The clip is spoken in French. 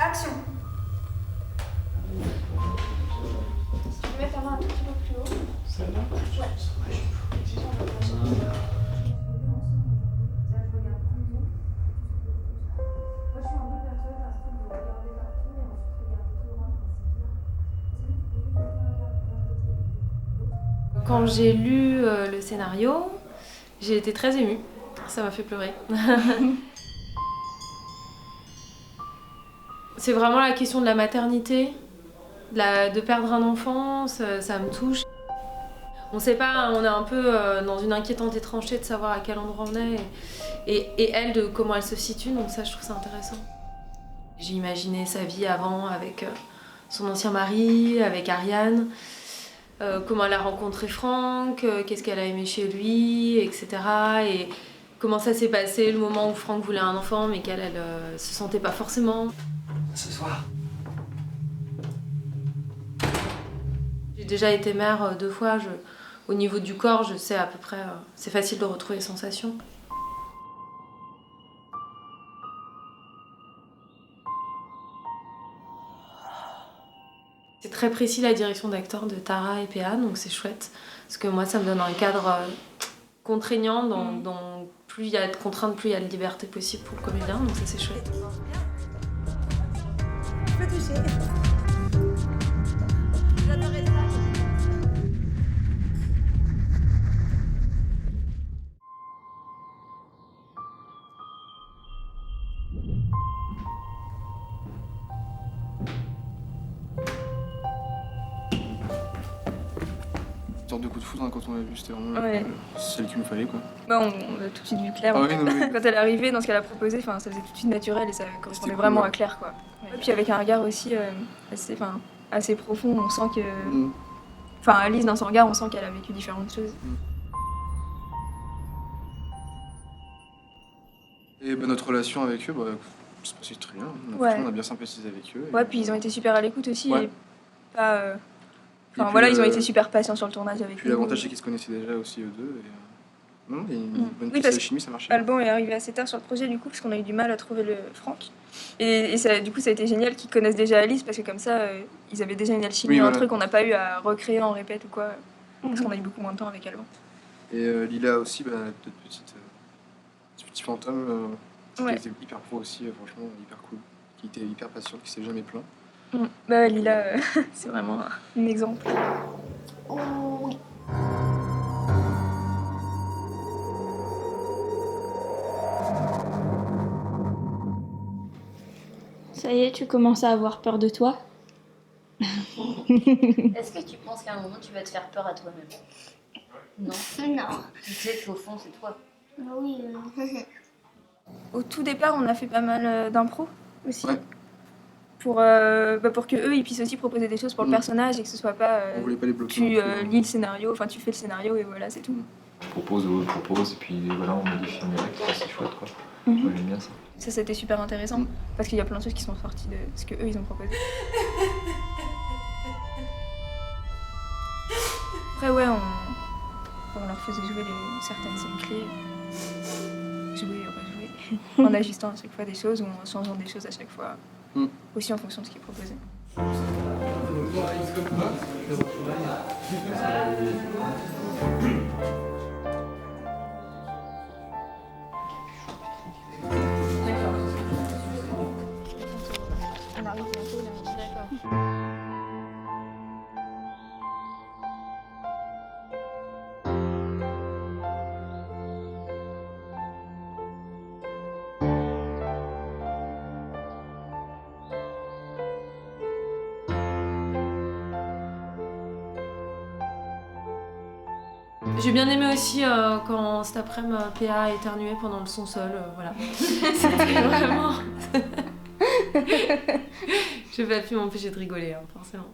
Action. Si tu peux mettre ta main un tout petit peu plus haut. Celle-là? Ouais. Quand j'ai lu le scénario, j'ai été très émue. Ça m'a fait pleurer. C'est vraiment la question de la maternité, de perdre un enfant, ça me touche. On sait pas, on est un peu dans une inquiétante étrangeté de savoir à quel endroit on est et elle, de comment elle se situe, donc ça je trouve ça intéressant. J'ai imaginé sa vie avant avec son ancien mari, avec Ariane, comment elle a rencontré Franck, qu'est-ce qu'elle a aimé chez lui, etc. Et comment ça s'est passé le moment où Franck voulait un enfant mais qu'elle se sentait pas forcément. Ce soir. J'ai déjà été mère 2 fois, au niveau du corps, je sais à peu près, c'est facile de retrouver les sensations. C'est très précis la direction d'acteur de Tara et PA, donc c'est chouette. Parce que moi, ça me donne un cadre contraignant, dans plus il y a de contraintes, plus il y a de liberté possible pour le comédien, donc ça c'est chouette. Je peux toucher. J'adorais ça. Une sorte de coup de foudre hein, quand on l'a vu, c'était vraiment celle qu'il me fallait quoi. Bah on a tout de suite vu Claire. Ah ouais, non, mais... Quand elle est arrivée dans ce qu'elle a proposé, ça faisait tout de suite naturel et ça correspondait cool, vraiment ouais. à Claire quoi. Ouais. Et puis avec un regard aussi assez profond, on sent que... Alice dans son regard, on sent qu'elle a vécu différentes choses. Et bah, notre relation avec eux, ça se passait très bien. Franchement, on a bien sympathisé avec eux. Ouais, puis ils ont été super à l'écoute aussi. Ouais. Et pas... Et puis, ils ont été super patients sur le tournage avec nous. Puis l'avantage, c'est qu'ils se connaissaient déjà aussi eux deux. Et... Non, il y a une bonne piste de chimie, ça marchait. Alban est arrivé assez tard sur le projet du coup, parce qu'on a eu du mal à trouver le Franck. Et ça, du coup, ça a été génial qu'ils connaissent déjà Alice, parce que comme ça, ils avaient déjà une alchimie entre eux qu'on n'a pas eu à recréer en répète ou quoi. Parce qu'on a eu beaucoup moins de temps avec Alban. Et Lila aussi, notre petit fantôme, qui était hyper pro aussi, franchement, hyper cool. Qui était hyper patiente, qui s'est jamais plaint. Bah Lila, c'est vraiment un exemple. Oh. Ça y est, tu commences à avoir peur de toi? Est-ce que tu penses qu'à un moment tu vas te faire peur à toi-même? Non. Non. Tu sais qu'au fond c'est toi. Oui. Au tout départ, on a fait pas mal d'impro aussi. Ouais. Pour que eux ils puissent aussi proposer des choses pour le personnage et que ce soit pas on voulait pas les bloquer. tu lis le scénario, tu fais le scénario et voilà, c'est tout. Je propose ou eux proposent et puis voilà, on modifie en direct, c'est chouette quoi. Moi j'aime bien ça. Ça c'était super intéressant parce qu'il y a plein de choses qui sont sorties de ce que eux ils ont proposé. Après on leur faisait jouer certaines scènes clés, jouer, rejouer, en ajustant à chaque fois des choses ou en changeant des choses à chaque fois, aussi en fonction de ce qu'ils proposaient. On arrive bientôt là. D'accord. J'ai bien aimé aussi quand cet après-midi PA a éternué pendant le son sol, voilà. C'était vraiment... J'ai pas pu m'empêcher de rigoler, hein, forcément.